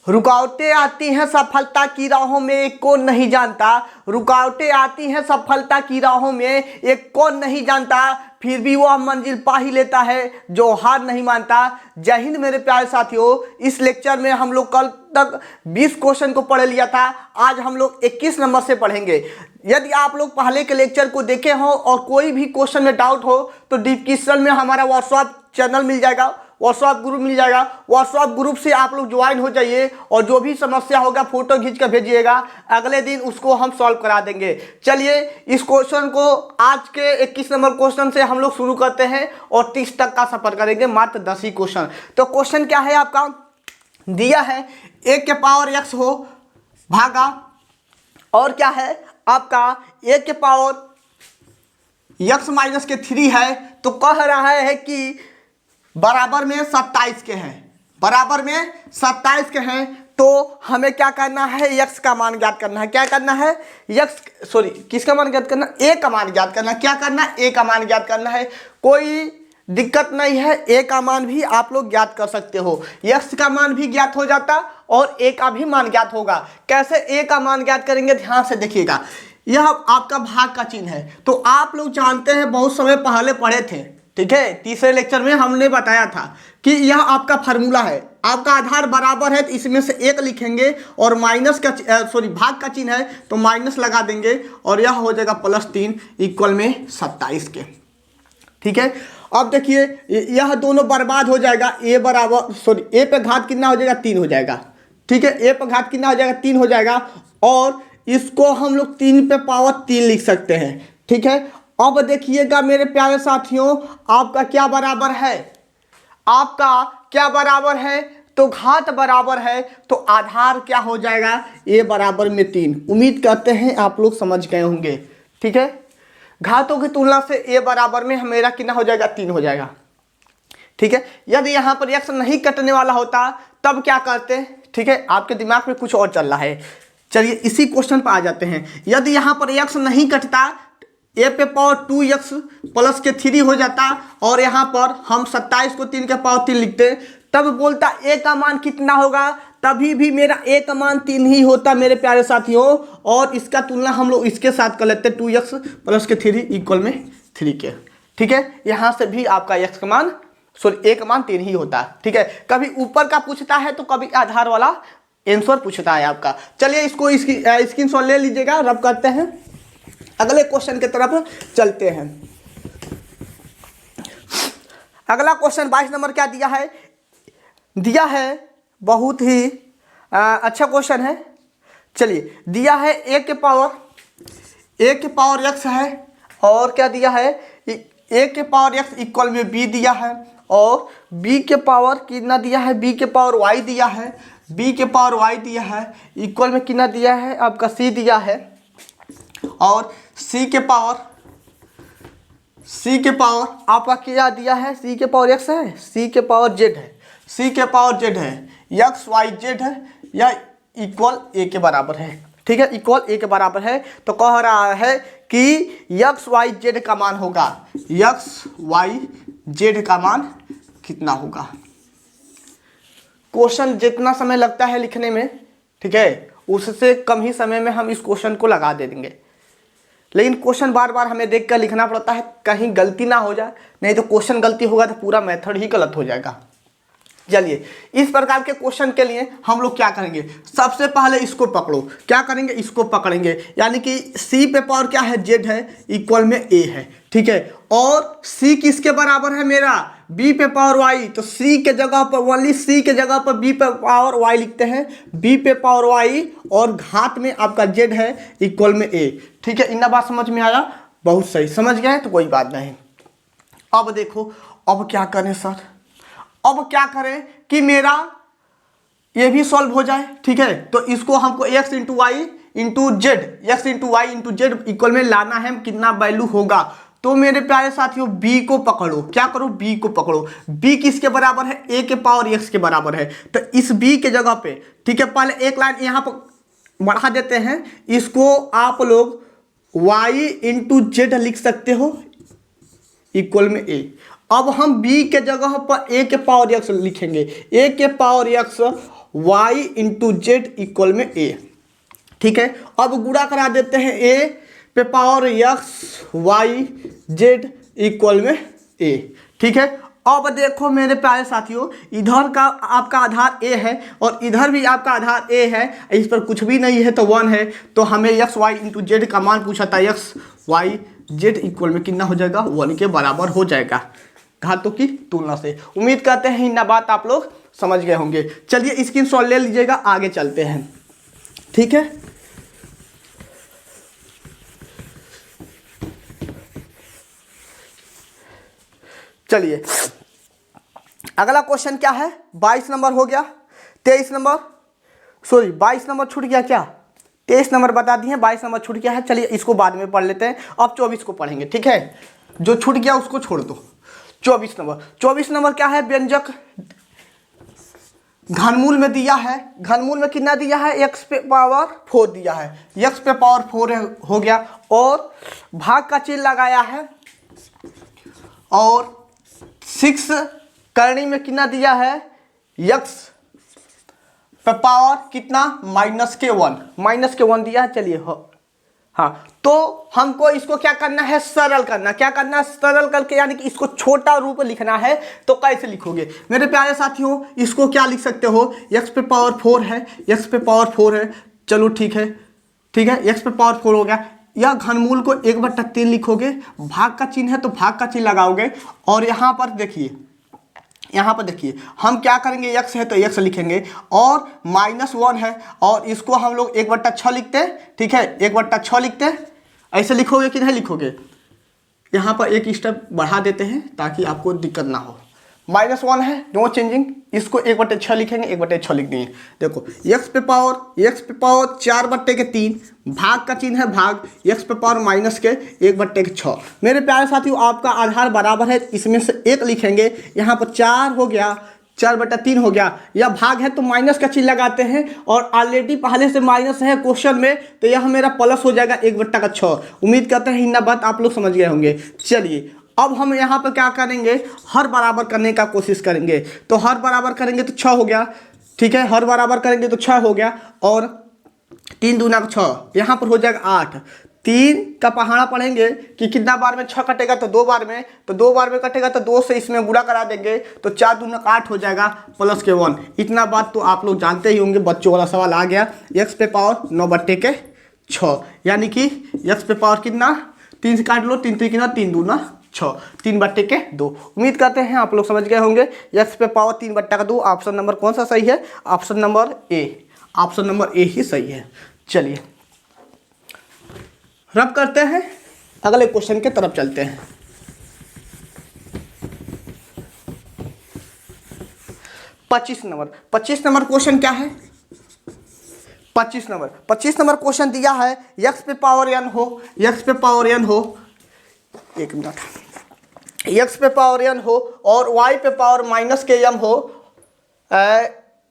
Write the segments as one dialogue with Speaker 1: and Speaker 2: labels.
Speaker 1: रुकावटें आती हैं सफलता की राहों में, एक कौन नहीं जानता। रुकावटें आती हैं सफलता की राहों में, एक कौन नहीं जानता। फिर भी वह मंजिल पा ही लेता है जो हार नहीं मानता। जय हिंद मेरे प्यारे साथियों। इस लेक्चर में हम लोग कल तक 20 क्वेश्चन को पढ़ लिया था, आज हम लोग 21 नंबर से पढ़ेंगे। यदि आप लोग पहले के लेक्चर को देखे हो और कोई भी क्वेश्चन में डाउट हो तो डिस्क्रिप्शन में हमारा व्हाट्सएप चैनल मिल जाएगा, व्हाट्सएप ग्रुप मिल जाएगा। व्हाट्सएप ग्रुप से आप लोग ज्वाइन हो जाइए और जो भी समस्या होगा फोटो खींच कर भेजिएगा, अगले दिन उसको हम सॉल्व करा देंगे। चलिए इस क्वेश्चन को आज के 21 नंबर क्वेश्चन से हम लोग शुरू करते हैं और 30 तक का सफर करेंगे, मात्र 10 ही क्वेश्चन। तो क्वेश्चन क्या है आपका, दिया है a के पावर x हो भागा और क्या है आपका a के पावर x माइनस के 3 है। तो कह रहा है कि बराबर में 27 के हैं, बराबर में 27 के हैं। तो हमें क्या करना है, x का मान ज्ञात करना है। क्या करना है, किसका मान ज्ञात करना, a का मान ज्ञात करना। क्या करना है, a का मान ज्ञात करना है। कोई दिक्कत नहीं है, a का मान भी आप लोग ज्ञात कर सकते हो। x का मान भी ज्ञात हो जाता और a का भी मान ज्ञात होगा। कैसे a का मान ज्ञात करेंगे, ध्यान से देखिएगा। यह आपका भाग का चिन्ह है। तो आप लोग जानते हैं, बहुत समय पहले पढ़े थे, ठीक है, तीसरे लेक्चर में हमने बताया था कि यह आपका फार्मूला है। आपका आधार बराबर है तो इसमें से 1 लिखेंगे और माइनस का भाग का चिन्ह है तो माइनस लगा देंगे और यह हो जाएगा +3 इक्वल में 27 के। ठीक है, अब देखिए यह दोनों बर्बाद हो जाएगा। a पे घात कितना हो जाएगा, 3 हो जाएगा। ठीक है, a पे घात कितना हो जाएगा, 3 हो जाएगा और इसको हम लोग 3 पे पावर 3 लिख सकते हैं। ठीक है, अब देखिएगा मेरे प्यारे साथियों, आपका क्या बराबर है, आपका क्या बराबर है, तो घात बराबर है तो आधार क्या हो जाएगा, a बराबर में 3। उम्मीद करते हैं आप लोग समझ गए होंगे। ठीक है, घातों की तुलना से a बराबर में मेरा कितना हो जाएगा, 3 हो जाएगा। ठीक है, यदि यहाँ पर x नहीं कटने वाला होता तब क्या करते। ठीक है, आपके दिमाग में कुछ और चल रहा है। चलिए इसी क्वेश्चन पर आ जाते हैं। यदि यहाँ पर x नहीं कटता, a पे पावर 2x प्लस के 3 हो जाता और यहाँ पर हम 27 को 3 के पावर 3 लिखते, तब बोलता a का मान कितना होगा, तभी भी मेरा a का मान 3 ही होता मेरे प्यारे साथियों। और इसका तुलना हम लोग इसके साथ कर लेते, 2x प्लस के 3 इक्वल में 3 के। ठीक है, यहाँ से भी आपका x का मान a का मान 3 ही होता है। ठीक है, कभी ऊपर का पूछता है तो कभी आधार वाला आंसर पूछता है आपका। चलिए इसको स्क्रीनशॉट ले लीजिएगा, रब करते हैं, अगले क्वेश्चन की तरफ चलते हैं। अगला क्वेश्चन 22 नंबर क्या दिया है, दिया है बहुत ही अच्छा क्वेश्चन है। चलिए दिया है a के पावर x है और क्या दिया है, a के पावर x इक्वल में b दिया है और b के पावर कितना दिया है, b के पावर y दिया है, b के पावर y दिया है इक्वल में कितना दिया है आपका c दिया है और c के पावर आपका क्या दिया है, c के पावर x है, c के पावर z है, c के पावर z है, x y z है या इक्वल a के बराबर है। ठीक है, इक्वल a के बराबर है तो कह रहा है कि x y z का मान होगा, x y z का मान कितना होगा। क्वेश्चन जितना समय लगता है लिखने में, ठीक है, उससे कम ही समय में हम इस क्वेश्चन को लगा दे देंगे। लेकिन क्वेश्चन बार बार हमें देख कर लिखना पड़ता है, कहीं गलती ना हो जाए, नहीं तो क्वेश्चन गलती होगा तो पूरा मेथड ही गलत हो जाएगा। चलिए इस प्रकार के क्वेश्चन के लिए हम लोग क्या करेंगे, सबसे पहले इसको पकड़ो, क्या करेंगे, इसको पकड़ेंगे, यानी कि c पे पावर क्या है, z है इक्वल में a है। ठीक है, और c किसके बराबर है मेरा, b पे पावर y, तो c के जगह पर ओनली c के जगह पर b पे पावर y लिखते हैं, b पे पावर y और घात में आपका z है इक्वल में a। ठीक है, इतना बात समझ में आया, बहुत सही, समझ गए तो कोई बात नहीं। अब देखो, अब क्या करें सर, अब क्या करें कि मेरा ये भी सॉल्व हो जाए। ठीक है, तो इसको हमको x into y into z, x into y into z equal में लाना है, कितना वैल्यू होगा। तो मेरे प्यारे साथियों b को पकड़ो, क्या करो, b को पकड़ो। b किसके बराबर है, a के पावर x के बराबर है। तो इस b के जगह पे, ठीक है, पहले एक लाइन यहाँ पर बढ़ा देते हैं, इसको आप लोग y इंटू जेड लिख सकते हो इक्वल में a। अब हम b के जगह पर a के पावर x लिखेंगे, a के power x y into z equal में ए। ठीक है, अब गुणा करा देते हैं ए पे power x y z equal में ए। ठीक है, अब देखो मेरे प्यारे साथियों, इधर का आपका आधार ए है और इधर भी आपका आधार ए है, इस पर कुछ भी नहीं है तो 1 है, तो हमें एक्स वाई इंटू जेड का मान पूछा था, एक्स वाई जेड इक्वल में कितना हो जाएगा, 1 के बराबर हो जाएगा घातों की तुलना से। उम्मीद करते हैं इन बात आप लोग समझ गए होंगे। चलिए स्क्रीनशॉट ले लीजिएगा, आगे चलते हैं। ठीक है, चलिए अगला क्वेश्चन क्या है, 22 नंबर हो गया, 23 नंबर, सॉरी 22 नंबर छूट गया क्या, 23 नंबर बता दिए, 22 नंबर छूट गया है। चलिए इसको बाद में पढ़ लेते हैं, अब 24 को पढ़ेंगे। ठीक है, जो छूट गया उसको छोड़ दो। 24 नंबर क्या है, व्यंजक घनमूल में दिया है, घनमूल में कितना दिया है, x पे पावर 4 दिया है, x पे पावर 4 हो गया, और भाग का चिन्ह लगाया है, और 6 करनी में कितना दिया है, x पे पावर कितना -1 दिया है। चलिए हाँ, तो हमको इसको क्या करना है, सरल करना, क्या करना है, सरल करके, यानी कि इसको छोटा रूप लिखना है। तो कैसे लिखोगे मेरे प्यारे साथियों, इसको क्या लिख सकते हो, x पे पावर 4 है, x पे पावर 4 है, चलो ठीक है, x पे पावर 4 हो गया। यह घनमूल को 1/3 लिखोगे, भाग का चिन्ह है तो भाग का चिन्ह लगाओगे, और यहाँ पर देखिए, हम क्या करेंगे, x है तो x लिखेंगे, और -1 है, और इसको हम लोग 1/6 लिखते हैं। ठीक है, 1/6 लिखते हैं, ऐसे लिखोगे कि नहीं लिखोगे, यहाँ पर एक स्टेप बढ़ा देते हैं ताकि आपको दिक्कत ना हो। -1 है, नो चेंजिंग, इसको 1/6 लिखेंगे, 1/6 लिख दिए। देखो x पे पावर 4/3, भाग का चिन्ह है भाग, x पे पावर -1/6। मेरे प्यारे साथियों, आपका आधार बराबर है, इसमें से 1 लिखेंगे, यहाँ पर 4 हो गया, 4/3 हो गया, यह भाग है तो माइनस का चिन्ह लगाते हैं, और ऑलरेडी पहले से माइनस है क्वेश्चन में, तो यह मेरा प्लस हो जाएगा 1/6। उम्मीद करते हैं इन बात आप लोग समझ गए होंगे। चलिए अब हम यहाँ पर क्या करेंगे, हर बराबर करने का कोशिश करेंगे, तो हर बराबर करेंगे तो 6 हो गया। ठीक है, हर बराबर करेंगे तो 6 हो गया, और 3 दूना 6, यहाँ पर हो जाएगा 8। 3 का पहाड़ा पढ़ेंगे कि कितना बार में 6 कटेगा, तो 2 बार में, तो 2 बार में कटेगा तो 2 से इसमें गुणा करा देंगे, तो 4 दूना 8 हो जाएगा, प्लस के 1। इतना बात तो आप लोग जानते ही होंगे, बच्चों वाला सवाल आ गया। x पे पावर 9/6, यानी कि x पे पावर कितना, 3 से काट लो, 3 कितना, 3 दूना 6, 3/2। उम्मीद करते हैं आप लोग समझ गए होंगे। x पे पावर 3/2, ऑप्शन नंबर कौन सा सही है, option number A, option number A ही सही है। चलिए रब करते हैं, अगले क्वेश्चन के तरफ चलते हैं। 25 नंबर क्वेश्चन क्या है, 25 नंबर क्वेश्चन दिया है, x पे पावर n हो, एक मिनट, x पे पावर n हो, और y पे पावर -m हो,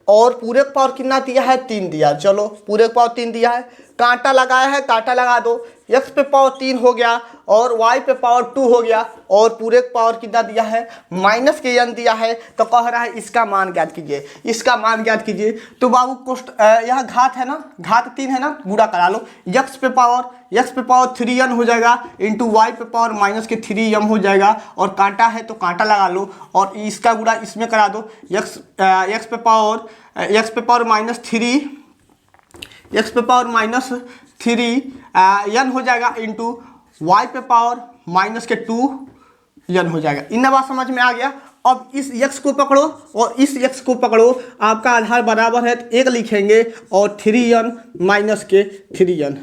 Speaker 1: और पूरे पावर कितना दिया है, 3 दिया। चलो पूरे पावर 3 दिया है, कांटा लगाया है, कांटा लगा दो, x पे पावर 3 हो गया, और y पे पावर 2 हो गया, और पूरे पावर कितना दिया है, -n दिया है। तो कह रहा है इसका मान ज्ञात कीजिए, इसका मान ज्ञात कीजिए। तो बाबू यह घात है ना, घात 3 है ना, गुणा करा लो, x पे पावर 3n हो जाएगा, इंटू y पे पावर -3m हो जाएगा, और कांटा है तो कांटा लगा लो, और इसका गुणा इसमें करा दो, x पे पावर -3n हो जाएगा, इंटू y पे पावर -2n हो जाएगा। इन बात समझ में आ गया। अब इस x को पकड़ो और इस x को पकड़ो, आपका आधार बराबर है तो 1 लिखेंगे, और 3n -3n।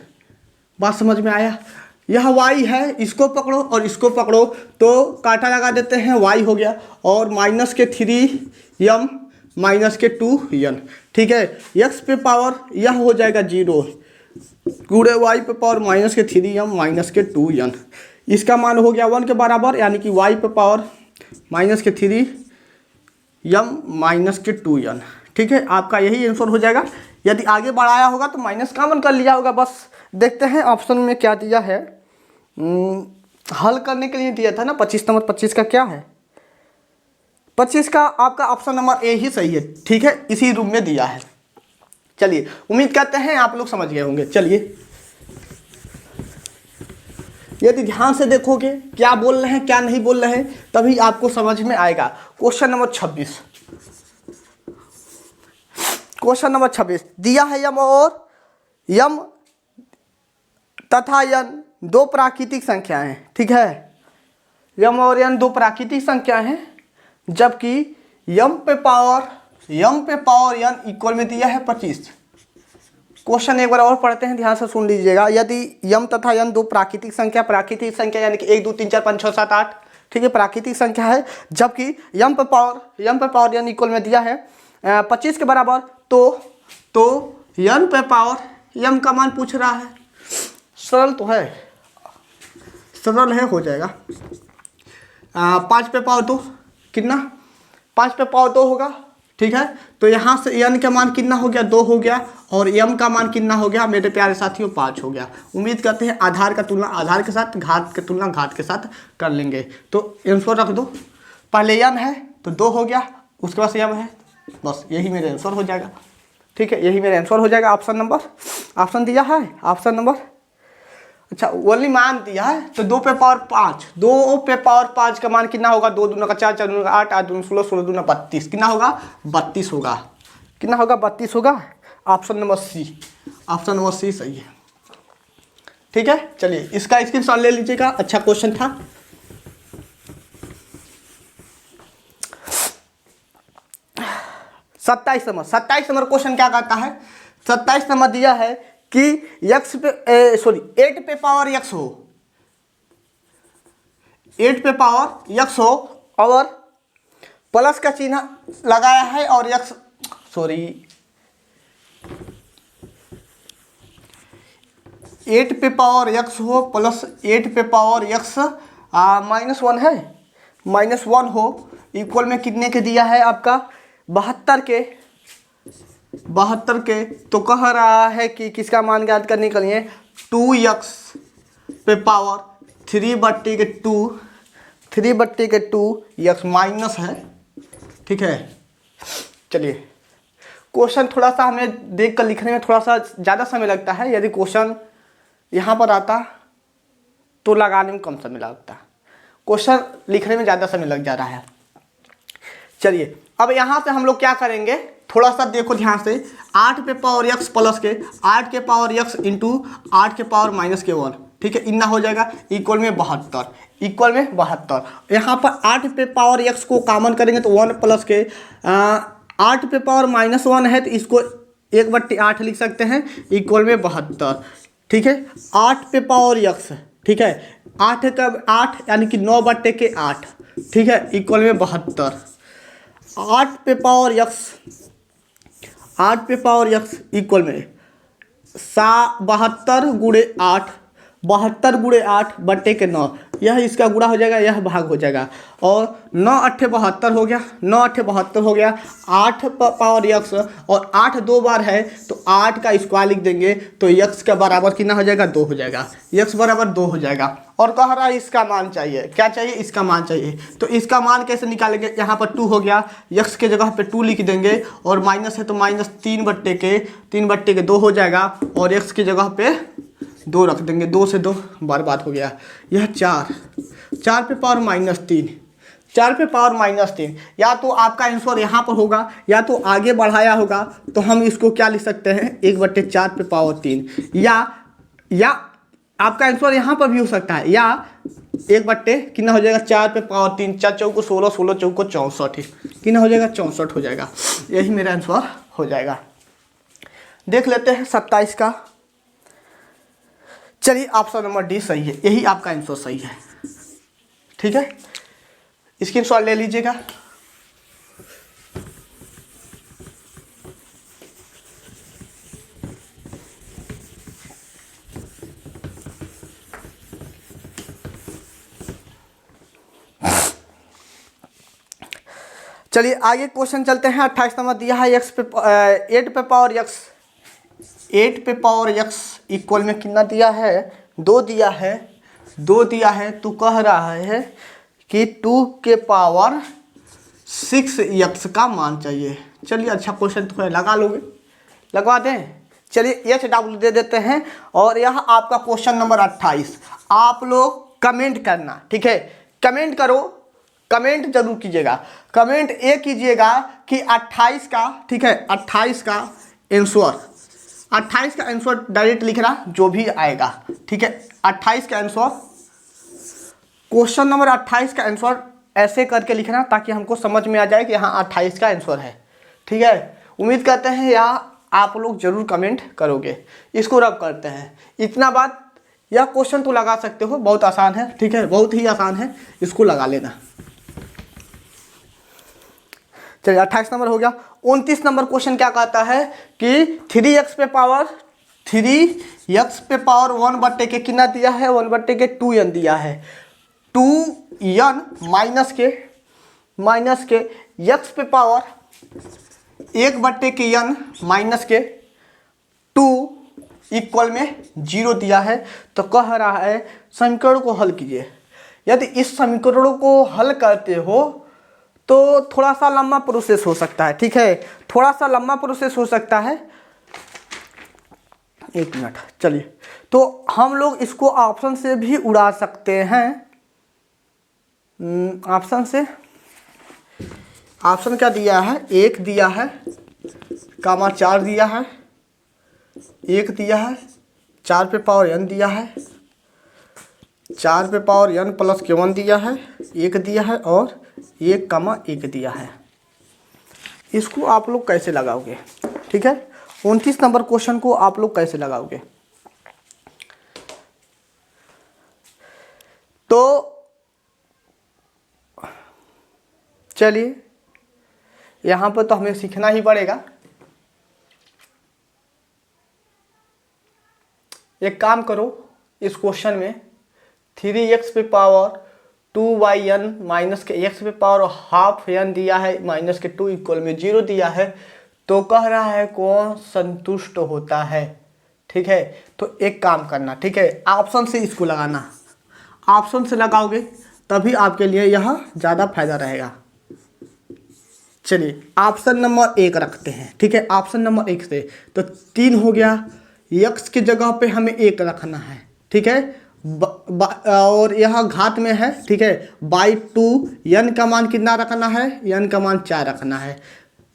Speaker 1: बात समझ में आया। यह y है, इसको पकड़ो और इसको पकड़ो, तो कांटा लगा देते हैं, y हो गया, और -3m -2n। ठीक है, x पे पावर यह हो जाएगा 0, गुणे y पे पावर -3m -2n। इसका मान हो गया 1 के बराबर, यानी कि y पे पावर -3m -2n। ठीक है, आपका यही आंसर हो जाएगा। यदि आगे बढ़ाया होगा तो माइनस कॉमन कर लिया होगा। बस देखते हैं ऑप्शन में क्या दिया है, हल करने के लिए दिया था ना 25 नंबर, 25 का क्या है, 25 का आपका ऑप्शन नंबर ए ही सही है, ठीक है, इसी रूम में दिया है। चलिए उम्मीद करते हैं आप लोग समझ गए होंगे। चलिए यदि ध्यान से देखोगे क्या बोल रहे हैं क्या नहीं बोल रहे हैं तभी आपको समझ में आएगा। क्वेश्चन नंबर 26, क्वेश्चन नंबर 26 दिया है यम और यम तथा यन दो प्राकृतिक संख्याएं हैं, ठीक है, यम और यन दो प्राकृतिक संख्याएं हैं, जबकि यम पे पावर यन इक्वल में दिया है 25। क्वेश्चन एक बार और पढ़ते हैं, ध्यान से सुन लीजिएगा। यदि यम तथा यन दो प्राकृतिक संख्या यानी कि 1 2 3 4 5 6 7 8, ठीक है, प्राकृतिक संख्या है, जबकि यम पे पावर यन इक्वल में दिया है 25 के बराबर, तो यन पे पावर यम का मान पूछ रहा है। सरल तो है, सरल है, हो जाएगा। 5 पे पावर 2 कितना, 5 पे पावर 2 होगा, ठीक है। तो यहाँ से यन का मान कितना हो गया, 2 हो गया, और यम का मान कितना हो गया मेरे प्यारे साथियों, 5 हो गया। उम्मीद करते हैं आधार का तुलना आधार के साथ, घात की तुलना घात के साथ कर लेंगे। तो आंसर रख दो, पहले यन है तो 2 हो गया, उसके बाद यम है, बस यही मेरे आंसर हो जाएगा, ठीक है, यही मेरा आंसर हो जाएगा। ऑप्शन दिया है, ऑप्शन नंबर, अच्छा ओनली मान दिया है, तो 2 पे पावर 5 का मान कितना होगा, 2 दूना का 4, 4 दूना का 8, 8 दूना 16, 16 दूना 32, कितना होगा 32 होगा, कितना होगा 32 होगा। ऑप्शन नंबर सी सही है, ठीक है। चलिए इसका स्क्रीनशॉट ले लीजिएगा, अच्छा क्वेश्चन था। सत्ताईस नंबर क्वेश्चन क्या कहता है, 27 नंबर दिया है कि 8 पे पावर x हो, 8 पे पावर x हो और प्लस का चिन्ह लगाया है और एट पे पावर x हो प्लस 8 पे पावर x -1 है, -1 हो, इक्वल में कितने के दिया है आपका 72 के। तो कह रहा है कि किसका मान ज्ञात करने के लिए 2x पे पावर 3/2 x माइनस है, ठीक है। चलिए क्वेश्चन थोड़ा सा हमें देख कर लिखने में थोड़ा सा ज़्यादा समय लगता है, यदि क्वेश्चन यहाँ पर आता तो लगाने में कम समय लगता, क्वेश्चन लिखने में ज़्यादा समय लग जा रहा है। चलिए अब यहाँ पे हम लोग क्या करेंगे, थोड़ा सा देखो ध्यान से, 8 पे पावर x प्लस के 8 के पावर x इंटू 8 के पावर माइनस के 1, ठीक है, इतना हो जाएगा, इक्वल में 72। यहाँ पर 8 पे पावर x को कॉमन करेंगे तो 1 प्लस के 8 पे पावर -1 है तो इसको 1/8 लिख सकते हैं, इक्वल में 72, ठीक है। 8 पे पावर x, ठीक है, 8 का 8 यानी कि 9/8, ठीक है, इक्वल में 72। 8 पे पावर x इक्वल में 72 गुणे 8 बट्टे के 9, यह इसका गुणा हो जाएगा, यह भाग हो जाएगा, और 9 8 72 हो गया, 9 8 72 हो गया। 8 पावर x और 8 2 बार है तो 8 का स्क्वायर लिख देंगे तो x का बराबर कितना हो जाएगा, 2 हो जाएगा, x बराबर 2 हो जाएगा। और कह रहा है इसका मान चाहिए, क्या चाहिए, इसका मान चाहिए। तो इसका मान कैसे निकालेंगे, यहाँ पर 2 हो गया, x के जगह पे 2 लिख देंगे, और माइनस है तो माइनस 3/2 हो जाएगा, और x की जगह पे 2 रख देंगे, 2 से 2 बर्बाद हो गया। यह 4 पे पावर -3, या तो आपका आंसर यहाँ पर होगा या तो आगे बढ़ाया होगा, तो हम इसको क्या लिख सकते हैं 1/4 पे पावर 3, या आपका आंसर यहाँ पर भी हो सकता है, या 1/, कितना हो जाएगा 4 पे पावर 3, 4 चौको 16, 16 चौको 64, कितना हो जाएगा 64 हो जाएगा, यही मेरा आंसर हो जाएगा। देख लेते हैं 27 का। चलिए ऑप्शन नंबर डी सही है, यही आपका आंसर सही है, ठीक है, स्क्रीनशॉट ले लीजिएगा। चलिए आगे क्वेश्चन चलते हैं। 28 नंबर दिया है 8 पे पावर x इक्वल में कितना दिया है, 2 दिया है, तो कह रहा है कि 2 के पावर 6x का मान चाहिए। चलिए अच्छा क्वेश्चन तो है, लगा लोगे, लगवा दें। चलिए HW दे देते हैं और यह आपका क्वेश्चन नंबर 28। आप लोग कमेंट करना, ठीक है, कमेंट करो, कमेंट जरूर कीजिएगा। कमेंट ये कीजिएगा कि 28 का, ठीक है, 28 का आंसर, 28 का आंसर डायरेक्ट लिखना जो भी आएगा, ठीक है। 28 का आंसर, क्वेश्चन नंबर 28 का आंसर ऐसे करके लिखना ताकि हमको समझ में आ जाए कि हाँ 28 का आंसर है, ठीक है। उम्मीद करते हैं या आप लोग जरूर कमेंट करोगे। इसको रब करते हैं, इतना बात। यह क्वेश्चन तो लगा सकते हो, बहुत आसान है, ठीक है, बहुत ही आसान है, इसको लगा लेना। चलिए 28 नंबर हो गया। 29 नंबर क्वेश्चन क्या कहता है कि 3x पे पावर 1 बट्टे के कितना दिया है, 1 बट्टे के 2n दिया है। 2n माइनस के x पे पावर 1 बट्टे के n माइनस के 2 इक्वल में 0 दिया है। तो कह रहा है समीकरण को हल कीजिए। यदि इस समीकरण को हल करते हो तो थोड़ा सा लंबा प्रोसेस हो सकता है, ठीक है, थोड़ा सा लंबा प्रोसेस हो सकता है। एक मिनट, चलिए, तो हम लोग इसको ऑप्शन से भी उड़ा सकते हैं। ऑप्शन से, ऑप्शन क्या दिया है, 1 दिया है, कामा 4 दिया है, 1 दिया है, 4 पे पावर n दिया है, 4 पे पावर n प्लस के 1 दिया है, 1 दिया है और 1,1 दिया है। इसको आप लोग कैसे लगाओगे, ठीक है। 29 नंबर क्वेश्चन को आप लोग कैसे लगाओगे, तो चलिए यहाँ पर तो हमें सीखना ही पड़ेगा। एक काम करो, इस क्वेश्चन में 3x पे पावर 2n माइनस के x पे पावर हाफ n दिया है, माइनस के 2 इक्वल में 0 दिया है। तो कह रहा है कौन संतुष्ट होता है, ठीक है। तो एक काम करना, ठीक है, ऑप्शन से इसको लगाना। ऑप्शन से लगाओगे तभी आपके लिए यह ज़्यादा फायदा रहेगा। चलिए ऑप्शन नंबर 1 रखते हैं, ठीक है। ऑप्शन नंबर 1 से तो 3 हो गया, x की जगह पे हमें 1 रखना है, ठीक है। और यह घात में है, ठीक है, बाई 2 n का मान कितना रखना है, n का मान 4 रखना है।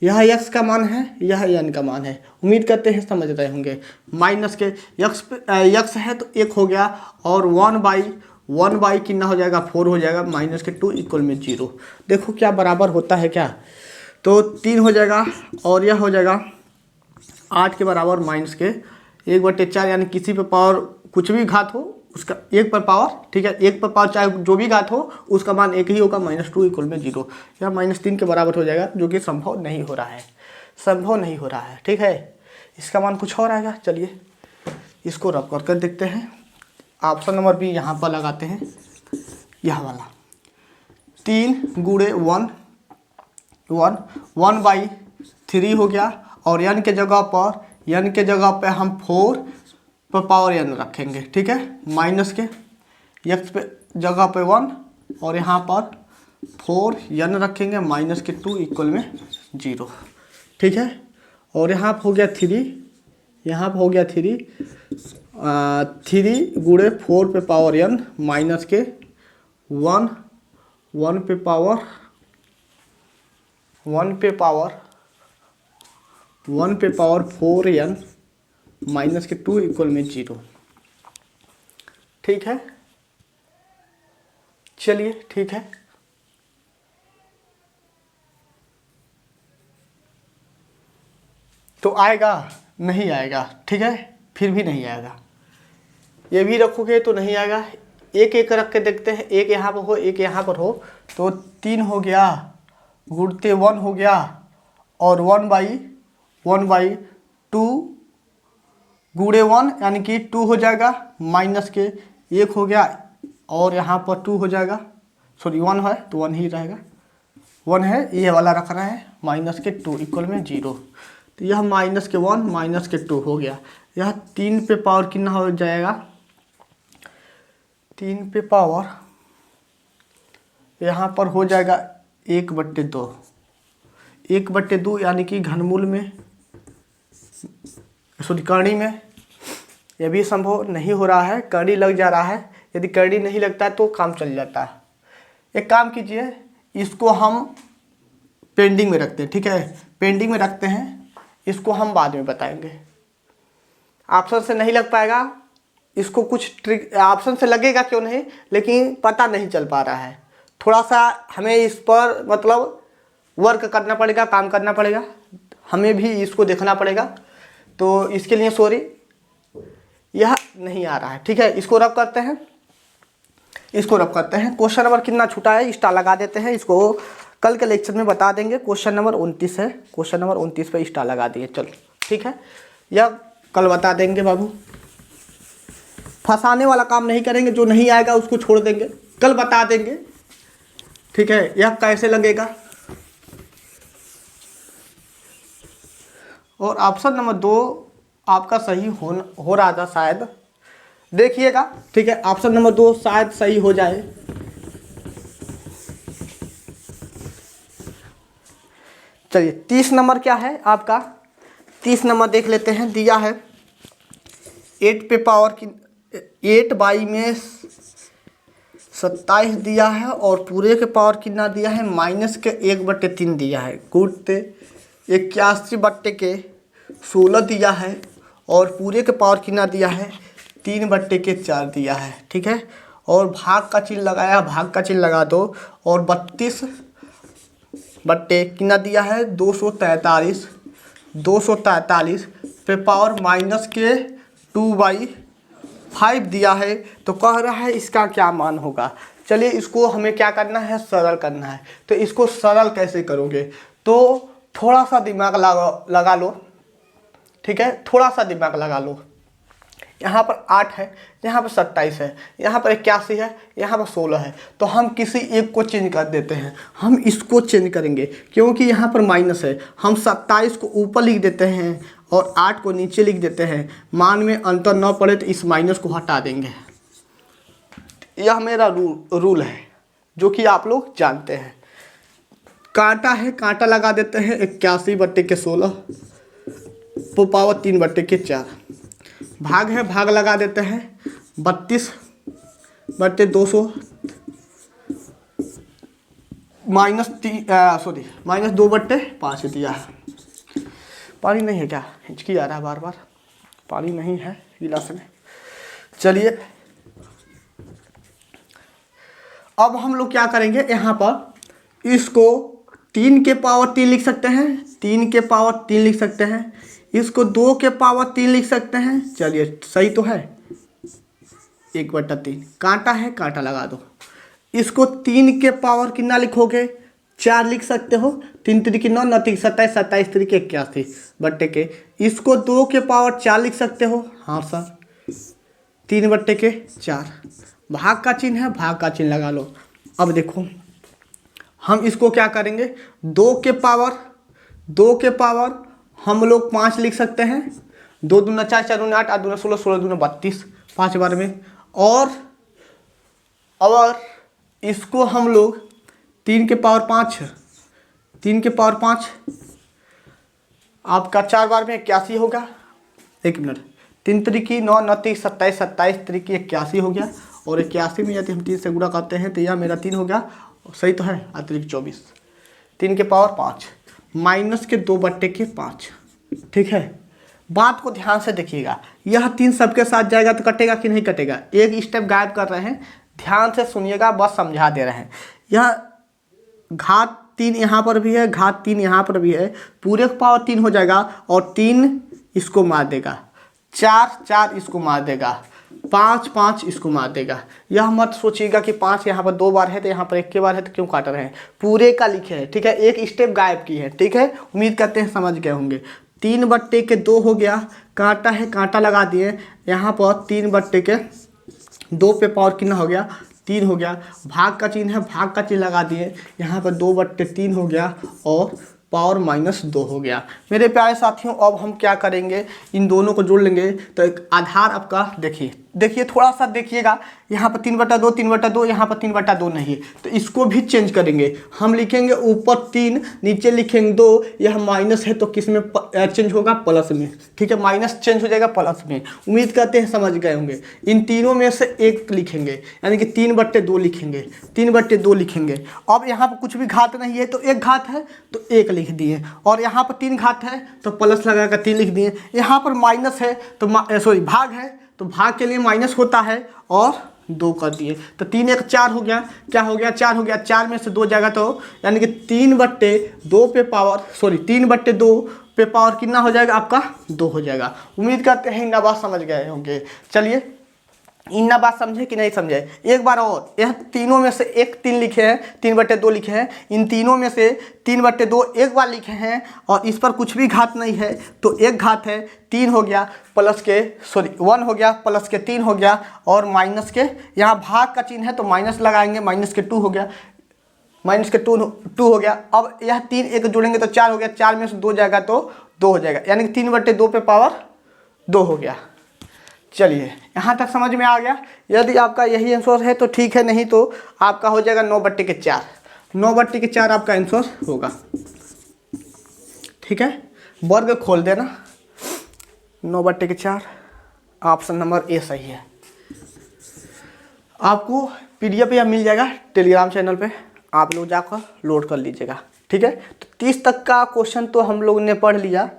Speaker 1: यह x का मान है, यह n का मान है। उम्मीद करते हैं समझ रहे होंगे। माइनस के x है तो 1 हो गया और 1 बाई कितना हो जाएगा, 4 हो जाएगा, माइनस के 2 इक्वल में 0। देखो क्या बराबर होता है क्या, तो 3 हो जाएगा और यह हो जाएगा 8 के बराबर माइनस के 1/4, यानी किसी पे पावर कुछ भी घात हो उसका 1 पर पावर, ठीक है, 1 पर पावर चाहे जो भी घात हो उसका मान 1 ही होगा, -2 इक्वल में 0। यह -3 के बराबर हो जाएगा, जो कि संभव नहीं हो रहा है, संभव नहीं हो रहा है, ठीक है। इसका मान कुछ और आएगा। चलिए इसको रब कर देखते हैं। ऑप्शन नंबर बी यहाँ पर लगाते हैं, यह वाला 3 गुणे 1/3 हो गया और n के जगह पर हम 4 पर पावर n रखेंगे, ठीक है। माइनस के x पे जगह पे 1 और यहाँ पर 4n रखेंगे, माइनस के 2 इक्वल में 0, ठीक है। और यहाँ पर हो गया 3, यहाँ पर हो गया 3 गुणे 4 पे पावर n माइनस के 1 पे पावर 4n माइनस के 2 इक्वल में 0, ठीक है। चलिए ठीक है, तो आएगा नहीं आएगा, ठीक है, फिर भी नहीं आएगा। ये भी रखोगे तो नहीं आएगा। एक एक रख के देखते हैं, एक यहाँ पर हो एक यहाँ पर हो, तो 3 हो गया गुणते 1 हो गया और 1/2 गुणे 1 यानी कि 2 हो जाएगा, माइनस के 1 हो गया और यहाँ पर 2 हो जाएगा, सॉरी 1 है तो 1 ही रहेगा, 1 है, ये वाला रखना है, माइनस के 2 इक्वल में 0। तो यह माइनस के 1 माइनस के 2 हो गया। यह 3 पे पावर कितना हो जाएगा, 3 पे पावर यहाँ पर हो जाएगा 1/2, 1/2 यानी कि घनमूल में, सॉरी करनी में। यह भी संभव नहीं हो रहा है, करनी लग जा रहा है। यदि करनी नहीं लगता है तो काम चल जाता है। एक काम कीजिए, इसको हम पेंडिंग में रखते हैं, ठीक है, पेंडिंग में रखते हैं, इसको हम बाद में बताएंगे। ऑप्शन से नहीं लग पाएगा, इसको कुछ ट्रिक, ऑप्शन से लगेगा क्यों नहीं, लेकिन पता नहीं चल पा रहा है। थोड़ा सा हमें इस पर मतलब वर्क करना पड़ेगा, काम करना पड़ेगा, हमें भी इसको देखना पड़ेगा। तो इसके लिए सॉरी, यह नहीं आ रहा है, ठीक है। इसको रब करते हैं, इसको रब करते हैं। क्वेश्चन नंबर कितना छूटा है स्टार लगा देते हैं, इसको कल के लेक्चर में बता देंगे। क्वेश्चन नंबर 29 है, क्वेश्चन नंबर 29 पे स्टार लगा दिए, चलो ठीक है। यह कल बता देंगे बाबू, फंसाने वाला काम नहीं करेंगे, जो नहीं आएगा उसको छोड़ देंगे, कल बता देंगे, ठीक है। यह कैसे लगेगा। और ऑप्शन नंबर 2 आपका सही हो रहा था शायद, देखिएगा, ठीक है। ऑप्शन नंबर 2 शायद सही हो जाए। चलिए 30 नंबर क्या है आपका, 30 नंबर देख लेते हैं। दिया है 8 पे पावर की 8 बाई में 27 दिया है, और पूरे के पावर कितना दिया है, -1/3 दिया है। गुड 81/16 दिया है, और पूरे के पावर कितना दिया है, 3/4 दिया है, ठीक है। और भाग का चिन्ह लगाया, भाग का चिन्ह लगा दो, और 32 बट्टे कितना दिया है, 243 पे पावर -2/5 दिया है। तो कह रहा है इसका क्या मान होगा। चलिए इसको हमें क्या करना है, सरल करना है। तो इसको सरल कैसे करोगे, तो थोड़ा सा दिमाग लगा लो, ठीक है, थोड़ा सा दिमाग लगा लो। यहाँ पर 8 है, यहाँ पर 27 है, यहाँ पर 81 है, यहाँ पर 16 है। तो हम किसी एक को चेंज कर देते हैं, हम इसको चेंज करेंगे क्योंकि यहाँ पर माइनस है। हम 27 को ऊपर लिख देते हैं और 8 को नीचे लिख देते हैं, मान में अंतर न पड़े तो इस माइनस को हटा देंगे। यह मेरा रूल है जो कि आप लोग जानते हैं। कांटा है, कांटा लगा देते हैं, 81/16 तो पावर 3/4। भाग है, भाग लगा देते हैं, 32/200 -2/5 दिया है। पानी नहीं है क्या, हिचकी आ रहा है बार बार, पानी नहीं है गिलास में। चलिए अब हम लोग क्या करेंगे, यहाँ पर इसको 3 के पावर 3 लिख सकते हैं, 3 के पावर 3 लिख सकते हैं, इसको 2 के पावर 3 लिख सकते हैं। चलिए सही तो है, 1/3। कांटा है, कांटा लगा दो। इसको 3 के पावर कितना लिखोगे, 4 लिख सकते हो, 3 3 9 9 3 27 27 3 81 बट्टे के। इसको 2 के पावर 4 लिख सकते हो, हाँ सर, 3/4। भाग का चिन्ह है, भाग का चिन्ह लगा लो। अब देखो हम इसको क्या करेंगे, 2 के पावर हम लोग 5 लिख सकते हैं, 2 दूना 4 4 दूना 8 8 दूना 16 16 दूना 32 5 बार में। और इसको हम लोग 3 के पावर 5 आपका 4 बार में 81 होगा। 1 मिनट, 3 3 9 9 3 27 27 3 81 हो गया। और 81 में यदि हम 3 से गुणा करते हैं तो यह मेरा 3 हो गया, सही तो है, अतिरिक्त 24। 3 के पावर 5 -2/5, ठीक है। बात को ध्यान से देखिएगा, यह 3 सबके साथ जाएगा तो कटेगा कि नहीं कटेगा, एक स्टेप गायब कर रहे हैं, ध्यान से सुनिएगा, बस समझा दे रहे हैं। यह घात 3 यहाँ पर भी है, घात 3 यहाँ पर भी है, पूरे का पावर 3 हो जाएगा, और 3 इसको मार देगा, 4 4 इसको मार देगा, 5 5 इसको मार देगा। यह मत सोचिएगा कि 5 यहाँ पर 2 बार है तो यहाँ पर 1 के बार है तो क्यों काट रहे हैं, पूरे का लिखे हैं, ठीक है, एक स्टेप गायब की है, ठीक है। उम्मीद करते हैं समझ गए होंगे। 3/2 हो गया, कांटा है, कांटा लगा दिए, यहाँ पर 3/2 पे पावर कितना हो गया, 3 हो गया। भाग का चिन्ह है, भाग का चिन्ह लगा दिए, यहाँ पर 2/3 हो गया, और पावर -2 हो गया। मेरे प्यारे साथियों अब हम क्या करेंगे, इन दोनों को जोड़ लेंगे तो एक आधार आपका देखिए थोड़ा सा देखिएगा, यहाँ पर 3/2, 3/2, यहाँ पर 3/2 नहीं है, तो इसको भी चेंज करेंगे। हम लिखेंगे ऊपर 3, नीचे लिखेंगे 2, यह माइनस है तो किस में चेंज होगा, प्लस में। ठीक है, माइनस चेंज हो जाएगा प्लस में। उम्मीद करते हैं समझ गए होंगे। इन तीनों में से एक लिखेंगे, यानी कि 3/2 लिखेंगे, 3/2 लिखेंगे। अब यहाँ पर कुछ भी घात नहीं है तो एक घात है तो एक लिख दिए, और यहाँ पर 3 घात है तो प्लस लगाकर 3 लिख दिए। यहाँ पर माइनस है तो भाग है तो भाग के लिए माइनस होता है और 2 कर दिए, तो 3 1 4 हो गया। क्या हो गया, 4 हो गया। 4 में से 2 जाएगा तो यानी कि 3/2 पे पावर 3/2 पे पावर कितना हो जाएगा आपका, 2 हो जाएगा। उम्मीद करते हैं इन बात समझ गए होंगे। चलिए, इन बात समझे कि नहीं समझे, एक बार और। यह तीनों में से एक 3 लिखे हैं, 3/2 लिखे हैं। इन तीनों में से 3/2 एक बार लिखे हैं और इस पर कुछ भी घात नहीं है तो एक घात है, 3 हो गया, प्लस के 1 हो गया, प्लस के 3 हो गया, और माइनस के यहाँ भाग का चिन्ह है तो माइनस लगाएंगे, माइनस के 2 हो गया, माइनस के 2 हो गया। अब यह 3 एक जोड़ेंगे तो 4 हो गया, 4 में से 2 जाएगा तो 2 हो जाएगा, यानी कि 3/2 पे पावर 2 हो गया। चलिए, यहाँ तक समझ में आ गया। यदि आपका यही आंसर है तो ठीक है, नहीं तो आपका हो जाएगा 9/4। 9/4 आपका आंसर होगा। ठीक है, वर्ग खोल देना, 9/4 ऑप्शन नंबर ए सही है। आपको PDF या मिल जाएगा टेलीग्राम चैनल पे, आप लोग जाकर लोड कर लीजिएगा। ठीक है, तो 30 तक का क्वेश्चन तो हम लोग ने पढ़ लिया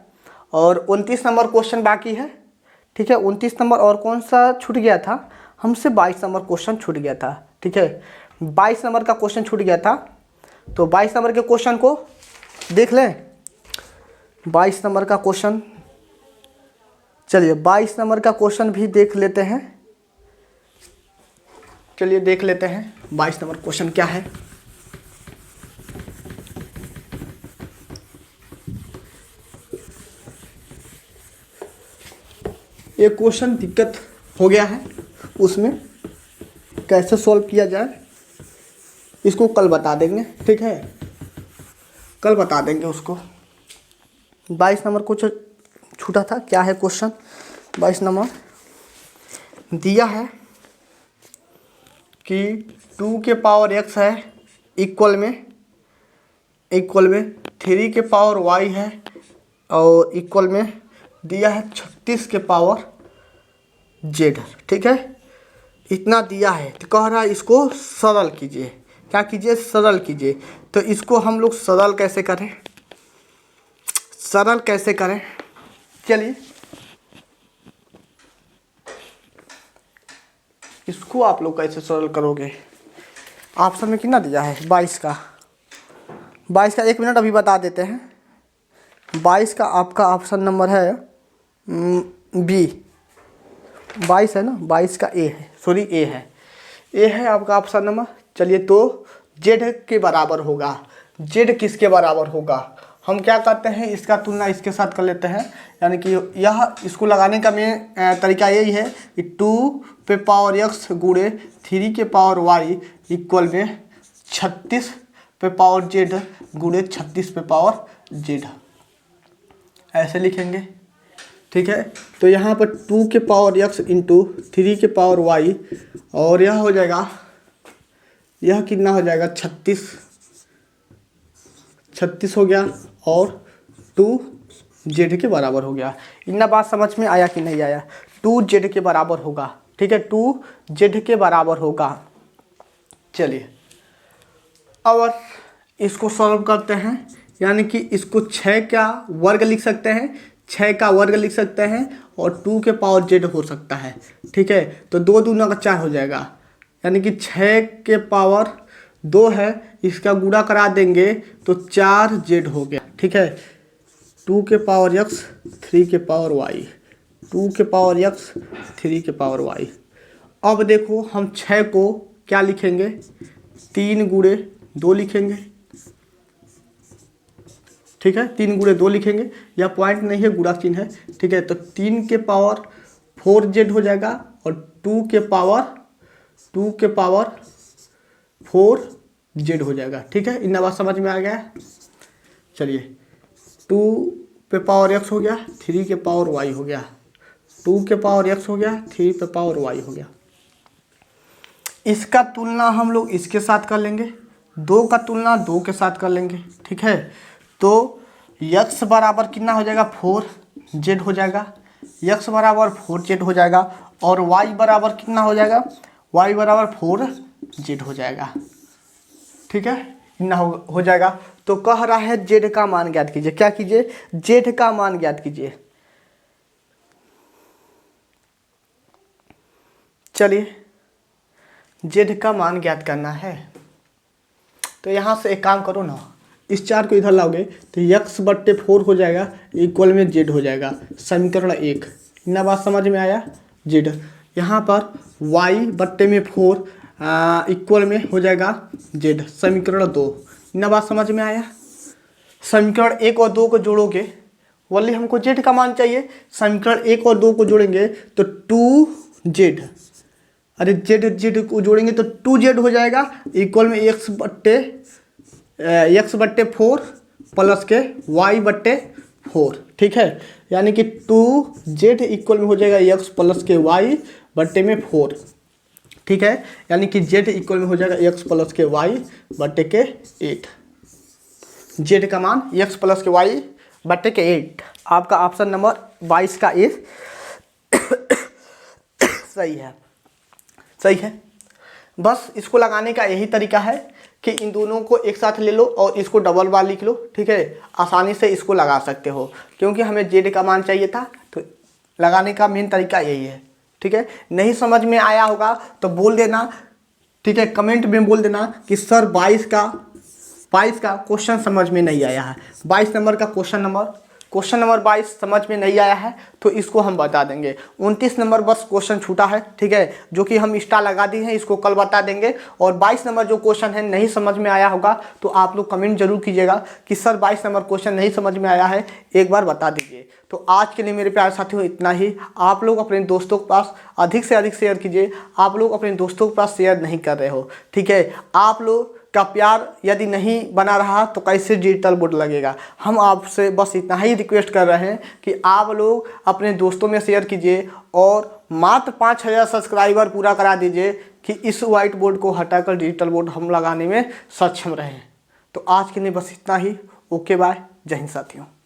Speaker 1: और 29 नंबर क्वेश्चन बाकी है। ठीक है, 29 नंबर और कौन सा छूट गया था हमसे, 22 नंबर क्वेश्चन छूट गया था। ठीक है, 22 नंबर का क्वेश्चन छूट गया था, तो 22 नंबर के क्वेश्चन को देख लें। 22 नंबर का क्वेश्चन, चलिए 22 नंबर का क्वेश्चन भी देख लेते हैं। चलिए देख लेते हैं 22 नंबर क्वेश्चन क्या है। एक क्वेश्चन दिक्कत हो गया है, उसमें कैसे सॉल्व किया जाए इसको कल बता देंगे। ठीक है, कल बता देंगे उसको। 22 नंबर कुछ छूटा था, क्या है क्वेश्चन। 22 नंबर दिया है कि 2 के पावर x है इक्वल में 3 के पावर y है और इक्वल में दिया है 36 के पावर z। ठीक है, इतना दिया है तो कह रहा है इसको सरल कीजिए। क्या कीजिए, सरल कीजिए। तो इसको हम लोग सरल कैसे करें, सरल कैसे करें, चलिए इसको आप लोग कैसे सरल करोगे। ऑप्शन में कितना दिया है, 22 का 1 मिनट अभी बता देते हैं। 22 का आपका ऑप्शन नंबर है बी। 22 है ना, 22 का ए है, ए है आपका ऑप्शन नंबर। चलिए, तो जेड के बराबर होगा, जेड किसके बराबर होगा, हम क्या करते हैं इसका तुलना इसके साथ कर लेते हैं। यानी कि यह इसको लगाने का मेन तरीका यही है कि 2 पे पावर x गुणे 3 के पावर y इक्वल में 36 पे पावर z गुणे 36 पे पावर z, ऐसे लिखेंगे। ठीक है, तो यहाँ पर 2 के पावर x इंटू 3 के पावर y, और यह हो जाएगा, यह कितना हो जाएगा 36 हो गया, और 2z के बराबर हो गया। इतना बात समझ में आया कि नहीं आया, 2z के बराबर होगा। ठीक है, 2z के बराबर होगा। चलिए, अब इसको सॉल्व करते हैं, यानी कि इसको 6 का वर्ग लिख सकते हैं, 6 का वर्ग लिख सकते हैं, और 2 के पावर z हो सकता है। ठीक है, तो 2 दूना का 4 हो जाएगा, यानी कि 6 के पावर 2 है, इसका गुणा करा देंगे तो 4z हो गया। ठीक है, 2 के पावर x 3 के पावर y, 2 के पावर x 3 के पावर y। अब देखो हम 6 को क्या लिखेंगे, 3 गुणे 2 लिखेंगे। ठीक है, 3 गुणे 2 लिखेंगे, यह पॉइंट नहीं है, गुणा चिन्ह है। ठीक है, तो 3 के पावर 4z हो जाएगा, और 2 के पावर 4z हो जाएगा। ठीक है, इन बात समझ में आ गया। चलिए, 2 पे पावर x हो गया, 3 के पावर y हो गया, 2 के पावर x हो गया, 3 पे पावर y हो गया। इसका तुलना हम लोग इसके साथ कर लेंगे, 2 का तुलना 2 के साथ कर लेंगे, ठीक है। तो x बराबर कितना हो जाएगा 4z हो जाएगा, x बराबर 4z हो जाएगा, और y बराबर कितना हो जाएगा, y बराबर 4z हो जाएगा, ठीक है, इतना हो जाएगा। तो कह रहा है z का मान ज्ञात कीजिए। क्या कीजिए, z का मान ज्ञात कीजिए। चलिए z का मान ज्ञात करना है, तो यहाँ से एक काम करो ना, इस 4 को इधर लाओगे तो x/4 हो जाएगा, इक्वल में z हो जाएगा, समीकरण 1। इतना बात समझ में आया। z यहाँ पर y/4 इक्वल में हो जाएगा z, समीकरण 2। इतना बात समझ में आया। समीकरण 1 और 2 को जोड़ोगे, वही हमको z का मान चाहिए, समीकरण 1 और 2 को जोड़ेंगे तो 2z, अरे z को जोड़ेंगे तो 2z हो जाएगा, इक्वल में x/4 प्लस के y/4, ठीक है। यानी कि 2z इक्वल में हो जाएगा x प्लस के y/4, ठीक है। यानी कि z इक्वल में हो जाएगा x प्लस के y/8। z का मान x प्लस के y/8। आपका ऑप्शन नंबर 22 का ए सही है, सही है। बस इसको लगाने का यही तरीका है कि इन दोनों को एक साथ ले लो और इसको डबल बार लिख लो, ठीक है। आसानी से इसको लगा सकते हो, क्योंकि हमें z का मान चाहिए था, तो लगाने का मेन तरीका यही है, ठीक है। नहीं समझ में आया होगा तो बोल देना, ठीक है, कमेंट में बोल देना कि सर 22 का क्वेश्चन समझ में नहीं आया है। 22 नंबर का क्वेश्चन नंबर 22 समझ में नहीं आया है तो इसको हम बता देंगे। 29 नंबर बस क्वेश्चन छूटा है, ठीक है, जो कि हम स्टार लगा दी हैं, इसको कल बता देंगे। और 22 नंबर जो क्वेश्चन है नहीं समझ में आया होगा तो आप लोग कमेंट जरूर कीजिएगा कि सर 22 नंबर क्वेश्चन नहीं समझ में आया है, एक बार बता दीजिए। तो आज के लिए मेरे प्यारे साथियों इतना ही। आप लोग अपने दोस्तों के पास अधिक से अधिक शेयर कीजिए। आप लोग अपने दोस्तों के पास शेयर नहीं कर रहे हो, ठीक है। आप लोग का प्यार यदि नहीं बना रहा तो कैसे डिजिटल बोर्ड लगेगा। हम आपसे बस इतना ही रिक्वेस्ट कर रहे हैं कि आप लोग अपने दोस्तों में शेयर कीजिए और मात्र 5000 सब्सक्राइबर पूरा करा दीजिए कि इस व्हाइट बोर्ड को हटाकर डिजिटल बोर्ड हम लगाने में सक्षम रहें। तो आज के लिए बस इतना ही। ओके बाय, जय हिंद साथियों।